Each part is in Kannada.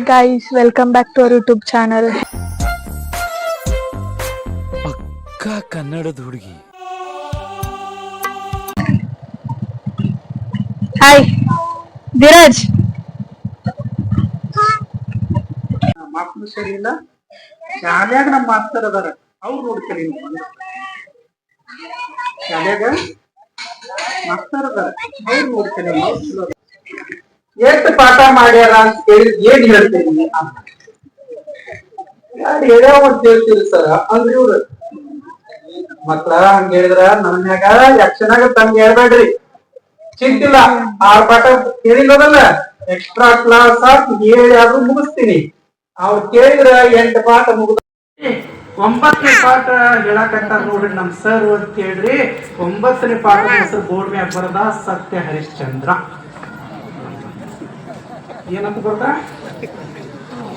guys, welcome back to our YouTube channel. ಪಕ್ಕ ಕನ್ನಡದ ಹುಡುಗಿ. Hi, Dheeraj. ಮಕ್ಕಳು ಸರಿ ಇಲ್ಲ. ಶಾಲ್ಯಾಗ ನಮ್ಮ ಮಾಸ್ತರ್ ಅದಾರ, ಅವ್ರು ನೋಡ್ತೀರಿ. ಶಾಲ್ಯಾಗ ಮಾಸ್ತರ್ ಅದಾರ, ಅವ್ರು ನೋಡ್ತೀರಿ. ಎಷ್ಟು ಪಾಠ ಮಾಡ್ಯಾರ ಅಂತ ಕೇಳಿ ಏನ್ ಹೇಳ್ತೀರಿ? ಯಾರು ಹೇಳ್ಯಾವ ಅಂತ ಹೇಳ್ತೀರಿ ಸರ್ ಅಂದ್ರೆ ಇವ್ರು ಮಕ್ಳ ಹಂಗ ಹೇಳಿದ್ರ ನನ್ಯಾಗ ಯಕ್ಷನಾಗ ತಂಗ ಹೇಳ್ಬೇಡ್ರಿ, ಚಿಂತಿಲ್ಲ. ಆ ಪಾಠ ಕೇಳಿಲ್ಲದಲ್ಲ, ಎಕ್ಸ್ಟ್ರಾ ಕ್ಲಾಸ್ ಹಾಕಿ ಹೇಳಿ ಆದ್ರೂ ಮುಗಿಸ್ತೀನಿ. ಅವ್ರು ಕೇಳಿದ್ರ 8 ಪಾಠ ಮುಗಿದ 9ನೇ ಪಾಠ ಹೇಳಕತ್ತಾರ ನೋಡ್ರಿ ನಮ್ ಸರ್ ಅಂತ ಹೇಳ್ರಿ. 9ನೇ ಪಾಠದ ಹೆಸರು ಬೋರ್ಡ್ ಮ್ಯಾಗ ಬರದ ಸತ್ಯ ಹರಿಶ್ಚಂದ್ರ. ಏನಂತ ಬರ್ದ?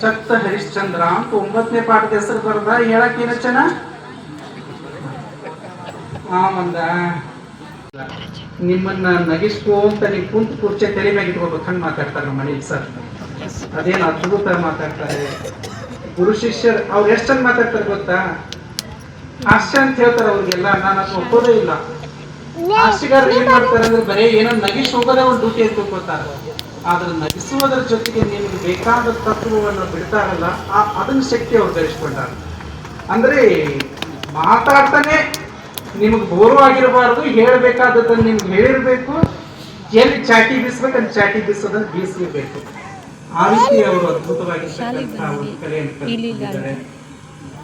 ಸತ್ಯ ಹರಿಶ್ಚಂದ್ರ ಅಂತ 9ನೇ ಪಾಠದ ಹೆಸರು ಬರ್ದ. ಹೇಳಕ್ ಏನ ಚೆನ್ನ ಮಂದ ನಿಮ್ಮನ್ನ ನಗಿಸ್ಕೋ ಅಂತ ನೀವು ಕುಂತ ಕುರ್ಚೆ ತಲೆ ಮ್ಯಾಗ ಇಟ್ಕೋಬೇಕು ಹಂಗ ಮಾತಾಡ್ತಾರ ನಮ್ಮ ಮನೇಲಿ ಸರ್. ಅದೇನು ಅದ್ಭುತ ಮಾತಾಡ್ತಾರೆ. ಗುರು ಶಿಷ್ಯರು ಅವ್ರು ಎಷ್ಟು ಚಂದ ಮಾತಾಡ್ತಾರೆ ಗೊತ್ತಾ? ಹಾಸ್ಯ ಅಂತ ಹೇಳ್ತಾರ ಅವ್ರಿಗೆಲ್ಲ. ನಾನು ಅದು ಒಪ್ಪೋದೇ ಇಲ್ಲ. ಹಾಸ್ಯಗಾರರು ಏನ್ ಮಾಡ್ತಾರೆ ಅಂದ್ರೆ ಬರೀ ಏನೋ ನಗಿಸ್ ಹೋಗೋದೇ ಒಂದು ಡ್ಯೂಟಿ ಅಂತ ತಿಳ್ಕೊತಾರ. ಆದ್ರೆ ನಗಿಸುವುದರ ಜೊತೆಗೆ ನಿಮ್ಗೆ ಬೇಕಾದ ತತ್ವವನ್ನು ಬಿಡ್ತಾರಲ್ಲ, ಅದನ್ನ ಶಕ್ತಿ ಅವ್ರು ಗಳಿಸ್ಕೊಂಡಾರ. ಅಂದ್ರೆ ಮಾತಾಡ್ತಾನೆ ನಿಮ್ಗೆ ಬೋರು ಆಗಿರಬಾರ್ದು, ಹೇಳ್ಬೇಕಾದದನ್ನ ನಿಮ್ಗೆ ಹೇಳಿರ್ಬೇಕು. ಎಲ್ಲಿ ಚಾಟಿ ಬೀಸ್ಬೇಕಂತ ಚಾಟಿ ಬೀಸೋದನ್ನ ಬೀಸಿರ್ಬೇಕು. ಆ ರೀತಿ ಅವರು ಅದ್ಭುತವಾಗಿರ್ತಕ್ಕಂತಹ ಒಂದು ಕಲೆಯನ್ನು ಕಲಿತಿದ್ದಾರೆ.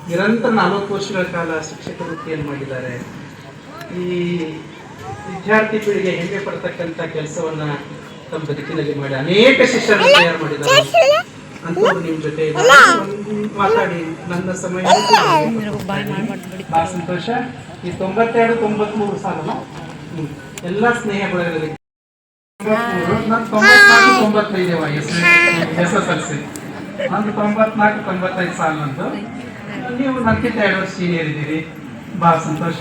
ನಿರಂತರ 40 ವರ್ಷಗಳ ಕಾಲ ಶಿಕ್ಷಕ ವೃತ್ತಿಯನ್ನು ಮಾಡಿದ್ದಾರೆ. ಈ ವಿದ್ಯಾರ್ಥಿ ಪೀಳಿಗೆ ಹೆಮ್ಮೆ ಪಡ್ತಕ್ಕಂಥ ಕೆಲಸವನ್ನ ತಮ್ಮ ಬದುಕಿನಲ್ಲಿ ಮಾಡಿ ಅನೇಕ ಶಿಷ್ಯರನ್ನು ತಯಾರು ಮಾಡಿದ್ದಾರೆ. ಅಂತವ್ರು ನಿಮ್ ಜೊತೆ ಮಾತಾಡಿ ನನ್ನ ಸಮಯ ಬಹಳ ಸಂತೋಷ. ಈ 92, 93 ಸಾಲ ಎಲ್ಲ ಸ್ನೇಹ ಬಳಗದಲ್ಲಿ 94, 95 ವಯಸ್ಸು SSLC. ನಂದು 94, 95 ಸಾಲ ನಂದು. ನೀವು ನನ್ಕಿಂತ 2 ವರ್ಷ ಸೀನಿಯರ್ ಇದ್ದೀರಿ. ಬಹಳ ಸಂತೋಷ.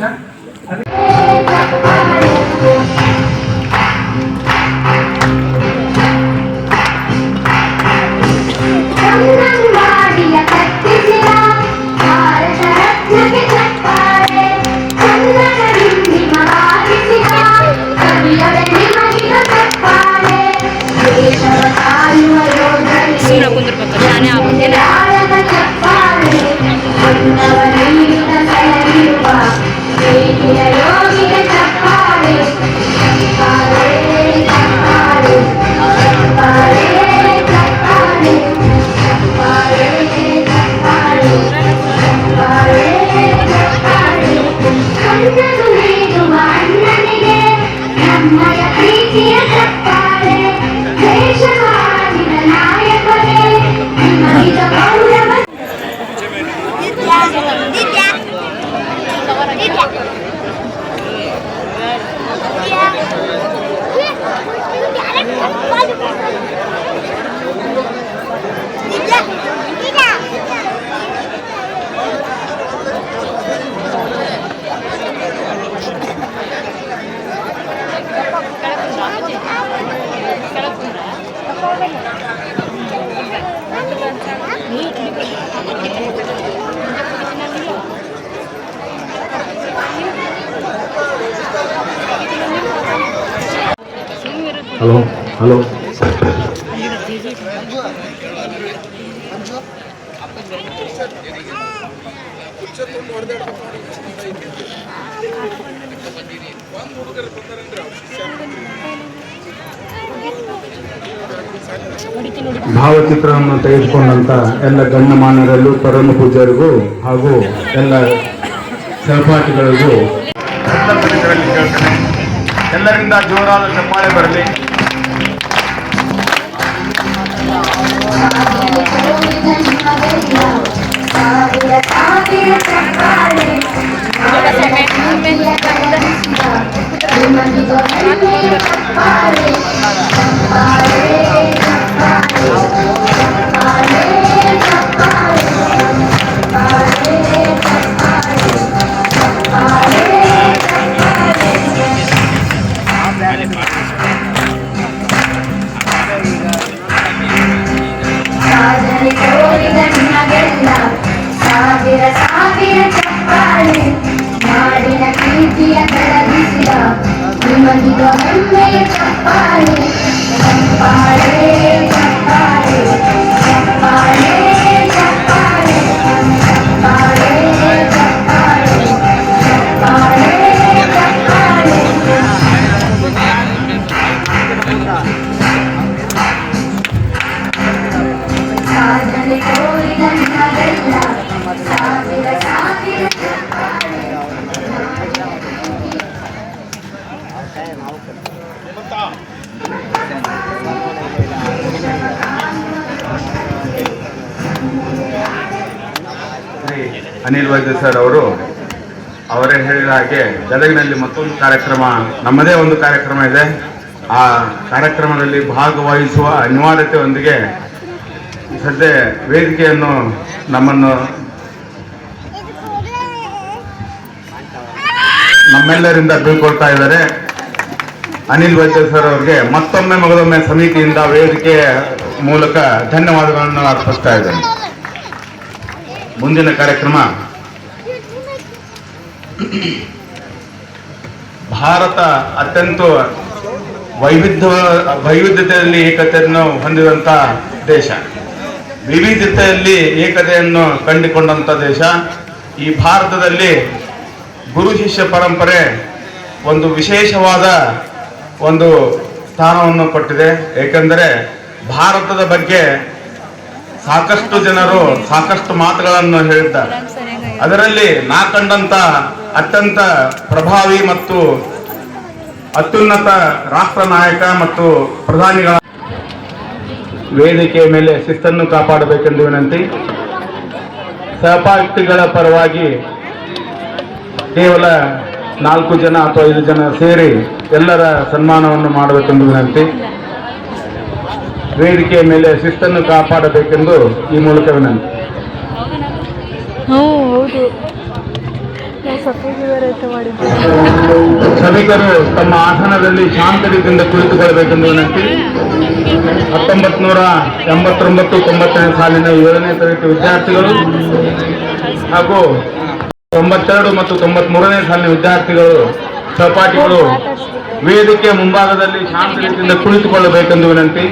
ಹಲೋ ಹಲೋ ಭಾವಚಿತ್ರವನ್ನು ತೆಗೆದುಕೊಂಡಂತ ಎಲ್ಲ ಗಣ್ಯಮಾನ್ಯರಲ್ಲೂ ಪರಮ ಪೂಜ್ಯರಿಗೂ ಹಾಗೂ ಎಲ್ಲ ಸಹಪಾಠಿಗಳಿಗೂ ಎಲ್ಲರಿಂದ ಜೋರಾದ ಚಪ್ಪಾಳೆ ಬರಲಿ. Father. ಸಾಧನೆ ತೋರಿದ ನಿಮಗೆಲ್ಲ ಸಾವಿರ ಸಾವಿರ ಚಪ್ಪಾಳೆ ನಾಡಿನ ಕೀರ್ತಿಯ ಬೆಳಗಿಸಿದ ನಿಮಗಿದ ಹೆಮ್ಮೆಯ ಚಪ್ಪಾಳೆ ಚಪ್ಪಾಳೆ ಚಪ್ಪಾಳೆ ಚಪ್ಪಾಳೆ ಚಪ್ಪಾಳೆ ಚಪ್ಪಾಳೆ ಚಪ್ಪಾಳೆ ಚಪ್ಪಾಳೆ ಚಪ್ಪಾಳೆ ಸಾಧನೆ ತೋರಿದ ನಿಮಗೆಲ್ಲ ಸಾವಿರ ಸಾವಿರ ಚಪ್ಪಾಳೆ ಶ್ರೀ ಅನಿಲ್ ವೈದ್ಯ ಸರ್ ಅವರು ಅವರೇ ಹೇಳಿದ ಹಾಗೆ ಗದಗಿನಲ್ಲಿ ಮತ್ತೊಂದು ಕಾರ್ಯಕ್ರಮ, ನಮ್ಮದೇ ಒಂದು ಕಾರ್ಯಕ್ರಮ ಇದೆ. ಆ ಕಾರ್ಯಕ್ರಮದಲ್ಲಿ ಭಾಗವಹಿಸುವ ಅನಿವಾರ್ಯತೆಯೊಂದಿಗೆ ಸದ್ಯ ವೇದಿಕೆಯನ್ನು ನಮ್ಮೆಲ್ಲರಿಂದ ಬೀಳ್ಕೊಳ್ತಾ ಇದ್ದಾರೆ. ಅನಿಲ್ ವೈದ್ಯ ಸರ್ ಅವರಿಗೆ ಮತ್ತೊಮ್ಮೆ ಮಗದೊಮ್ಮೆ ಸಮಿತಿಯಿಂದ ವೇದಿಕೆಯ ಮೂಲಕ ಧನ್ಯವಾದಗಳನ್ನು ಅರ್ಪಿಸ್ತಾ ಇದ್ದೇನೆ. ಮುಂದಿನ ಕಾರ್ಯಕ್ರಮ ಭಾರತ ಅತ್ಯಂತ ವೈವಿಧ್ಯತೆಯಲ್ಲಿ ಏಕತೆಯನ್ನು ಹೊಂದಿದಂಥ ದೇಶ, ವಿವಿಧತೆಯಲ್ಲಿ ಏಕತೆಯನ್ನು ಕಂಡುಕೊಂಡಂಥ ದೇಶ. ಈ ಭಾರತದಲ್ಲಿ ಗುರು ಶಿಷ್ಯ ಪರಂಪರೆ ಒಂದು ವಿಶೇಷವಾದ ಒಂದು ಸ್ಥಾನವನ್ನು ಕೊಟ್ಟಿದೆ. ಏಕೆಂದರೆ ಭಾರತದ ಬಗ್ಗೆ ಸಾಕಷ್ಟು ಜನರು ಸಾಕಷ್ಟು ಮಾತುಗಳನ್ನು ಹೇಳಿದ್ದಾರೆ. ಅದರಲ್ಲಿ ನಾ ಕಂಡಂತ ಅತ್ಯಂತ ಪ್ರಭಾವಿ ಮತ್ತು ಅತ್ಯುನ್ನತ ರಾಷ್ಟ್ರ ನಾಯಕ ಮತ್ತು ಪ್ರಧಾನಿಗಳ ವೇದಿಕೆಯ ಮೇಲೆ ಶಿಸ್ತನ್ನು ಕಾಪಾಡಬೇಕೆಂದು ವಿನಂತಿ. ಸಹಪಾಠಿಗಳ ಪರವಾಗಿ ಕೇವಲ 4 ಜನ ಅಥವಾ 5 ಜನ ಸೇರಿ ಎಲ್ಲರ ಸನ್ಮಾನವನ್ನು ಮಾಡಬೇಕೆಂದು ವಿನಂತಿ. ವೇದಿಕೆಯ ಮೇಲೆ ಶಿಸ್ತನ್ನು ಕಾಪಾಡಬೇಕೆಂದು ಈ ಮೂಲಕ ವಿನಂತಿ. ಹೌದು, ಶ್ರಮಿಕರು ತಮ್ಮ ಆಸನದಲ್ಲಿ ಶಾಂತದಿಂದ ಕುಳಿತುಕೊಳ್ಳಬೇಕೆಂದು ವಿನಂತಿ. 1989-90ನೇ ಸಾಲಿನ 7ನೇ ತರಗತಿ ವಿದ್ಯಾರ್ಥಿಗಳು ಹಾಗೂ 92 ಮತ್ತು 93ನೇ ಸಾಲಿನ ವಿದ್ಯಾರ್ಥಿಗಳು ಸಹಪಾಠಿಗಳು ವೇದಿಕೆಯ ಮುಂಭಾಗದಲ್ಲಿ ಶಾಂತದಿಂದ ಕುಳಿತುಕೊಳ್ಳಬೇಕೆಂದು ವಿನಂತಿ.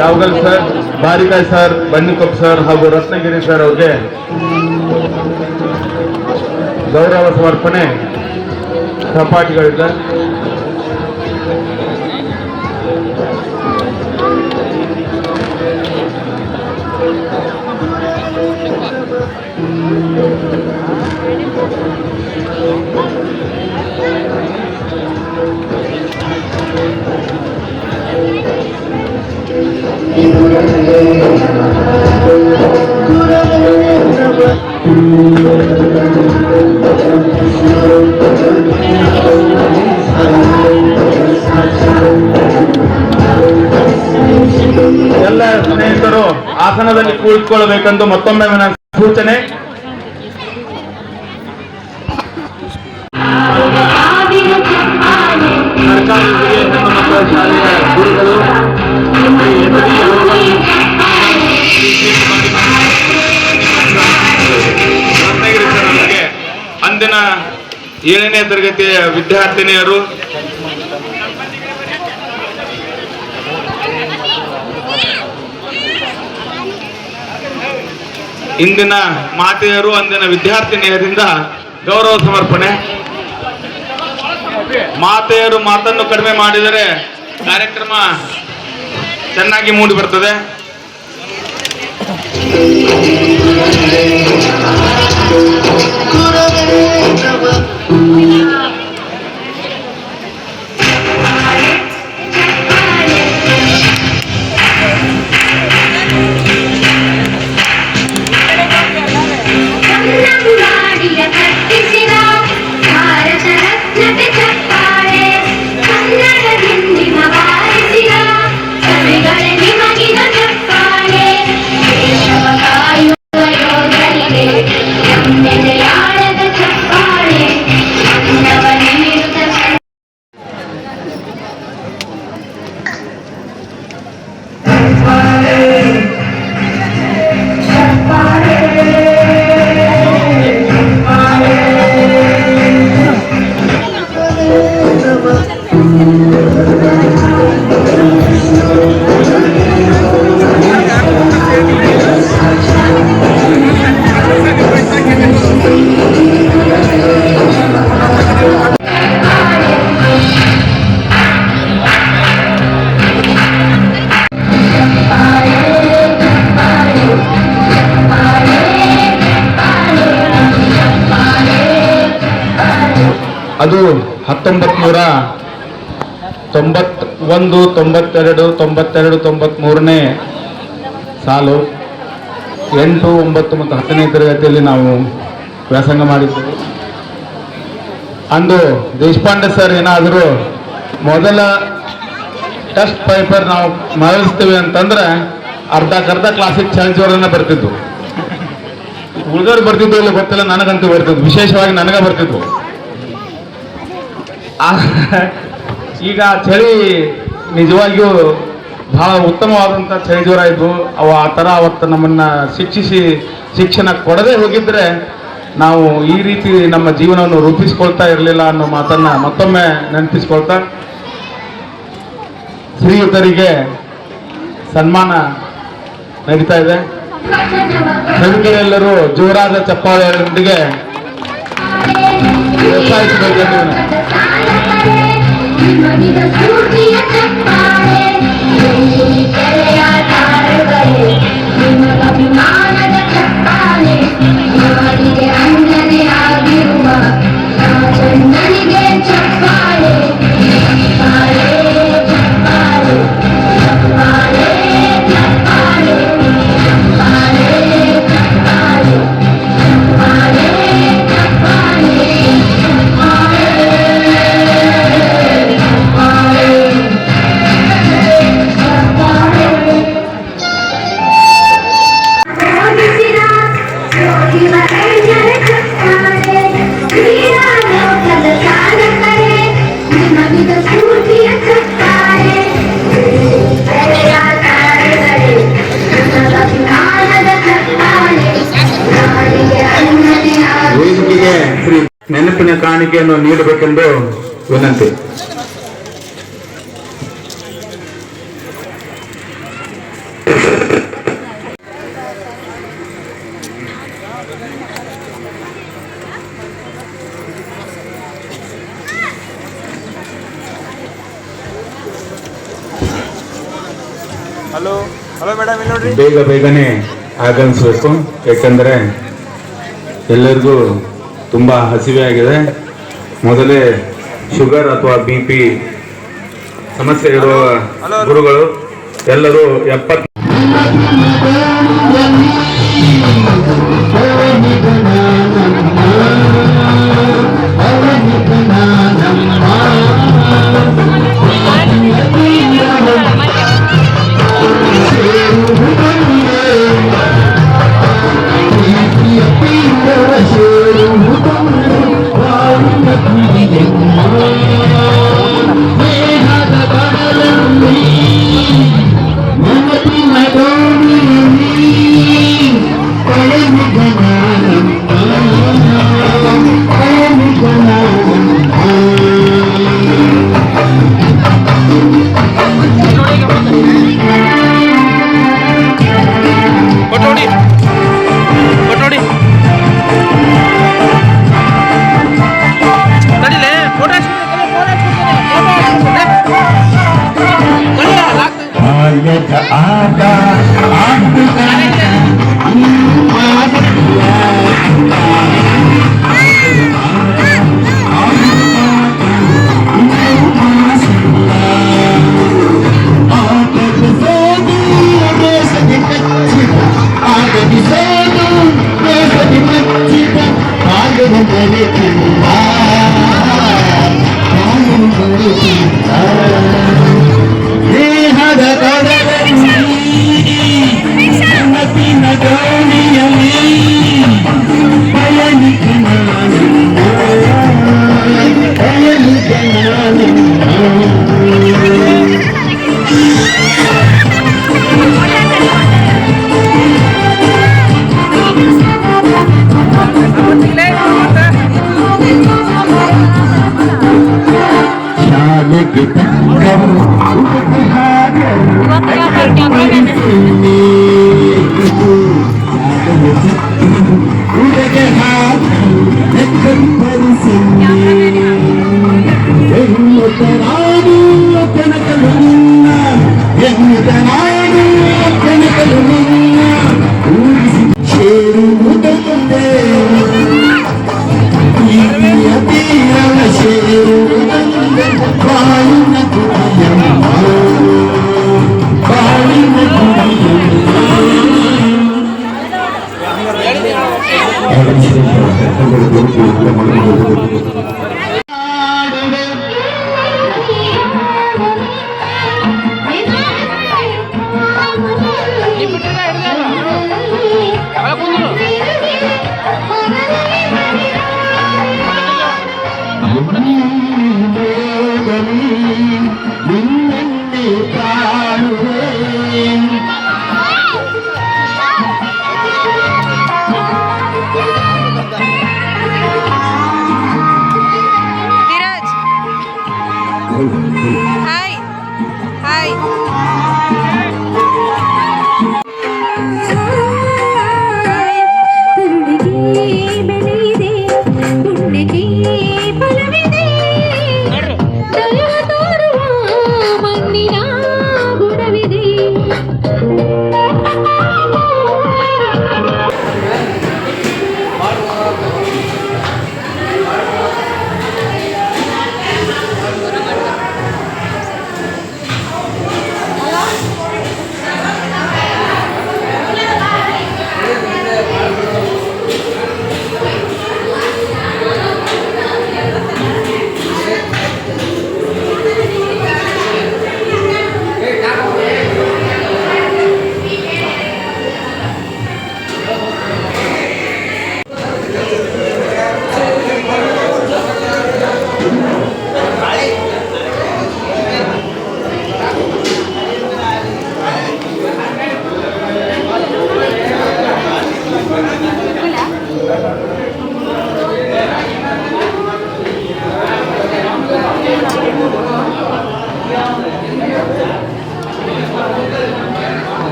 Yavagal sir, Barikai sir, Bannikoppa sir ಹಾಗೂ ರತ್ನಗಿರಿ ಸರ್ ಅವರಿಗೆ ಗೌರವ ಸಮರ್ಪಣೆ ಸಹಪಾಠಿಗಳಿಂದ. ಎಲ್ಲ ಸ್ನೇಹಿತರು ಆಸನದಲ್ಲಿ ಕುಳಿತುಕೊಳ್ಳಬೇಕೆಂದು ಮತ್ತೊಮ್ಮೆ ನನ್ನ ಸೂಚನೆ. ಸರ್ಕಾರಿ ಹಿರಿಯ ಹೆಣ್ಣು ಮಕ್ಕಳ ಶಾಲೆಯ ಗುರುಗಳು ರತ್ನಗಿರಿ ಸರ್ ಅವರಿಗೆ ಅಂದಿನ 7ನೇ ತರಗತಿಯ ವಿದ್ಯಾರ್ಥಿನಿಯರು ಇಂದಿನ ಮಾತೆಯರು ಅಂದಿನ ವಿದ್ಯಾರ್ಥಿನಿಯರಿಂದ ಗೌರವ ಸಮರ್ಪಣೆ. ಮಾತೆಯರು ಮಾತನ್ನು ಕಡಿಮೆ ಮಾಡಿದರೆ ಕಾರ್ಯಕ್ರಮ ಚೆನ್ನಾಗಿ ಮೂಡಿ ಬರ್ತದೆ. ಅದು 1991, 92, 93ನೇ ಸಾಲು 8, 9 ಮತ್ತು 10ನೇ ತರಗತಿಯಲ್ಲಿ ನಾವು ವ್ಯಾಸಂಗ ಮಾಡಿದ್ದೇವೆ. ಅಂದು ದೇಶಪಾಂಡೆ ಸರ್ ಏನಾದರೂ ಮೊದಲ ಟೆಸ್ಟ್ ಪೇಪರ್ ನಾವು ಮಾಡಿಸ್ತೀವಿ ಅಂತಂದ್ರೆ ಅರ್ಧ ಕ್ಲಾಸಿಗೆ ಚಾರ್ಜ್ ಬರ್ತಿದ್ವು. ಉಳಿದವ್ರು ಬರ್ತಿದ್ವು ಇಲ್ಲ ಗೊತ್ತಿಲ್ಲ, ನನಗಂತೂ ಬರ್ತಿದ್ವು, ವಿಶೇಷವಾಗಿ ನನಗೆ ಬರ್ತಿದ್ವು. ಈಗ ಚಳಿ ನಿಜವಾಗಿಯೂ ಬಹಳ ಉತ್ತಮವಾದಂಥ ಚಳಿ ಜ್ವರ ಇದ್ವು. ಅವು ಆ ಥರ ಅವತ್ತು ನಮ್ಮನ್ನು ಶಿಕ್ಷಣ ಕೊಡದೆ ಹೋಗಿದ್ರೆ ನಾವು ಈ ರೀತಿ ನಮ್ಮ ಜೀವನವನ್ನು ರೂಪಿಸ್ಕೊಳ್ತಾ ಇರಲಿಲ್ಲ ಅನ್ನೋ ಮಾತನ್ನ ಮತ್ತೊಮ್ಮೆ ನೆನಪಿಸ್ಕೊಳ್ತಾ, ಶ್ರೀಯುತರಿಗೆ ಸನ್ಮಾನ ನಡೀತಾ ಇದೆ. ಎಲ್ಲರೂ ಜೋರಾದ ಚಪ್ಪಾಳೆಯೊಂದಿಗೆ ಪ್ರೋತ್ಸಾಹಿಸಬೇಕು. ವೇದಿಕೆಗೆ ನೆನಪಿನ ಕಾಣಿಕೆಯನ್ನು ನೀಡಬೇಕೆಂದು ವಿನಂತಿ. ಹಲೋ ಹಲೋ ಮೇಡಮ್, ಇಲ್ಲಿ ನೋಡ್ರಿ. ಬೇಗನೆ ಆಗಮಿಸಬೇಕು, ಯಾಕಂದ್ರೆ ಎಲ್ಲರಿಗೂ ತುಂಬಾ ಹಸಿವೆ ಆಗಿದೆ. ಮೊದಲೇ ಶುಗರ್ ಅಥವಾ BP ಸಮಸ್ಯೆ ಇರುವ ಗುರುಗಳು ಎಲ್ಲರೂ 70 Mama,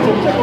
ಧನ್ಯವಾದಗಳು.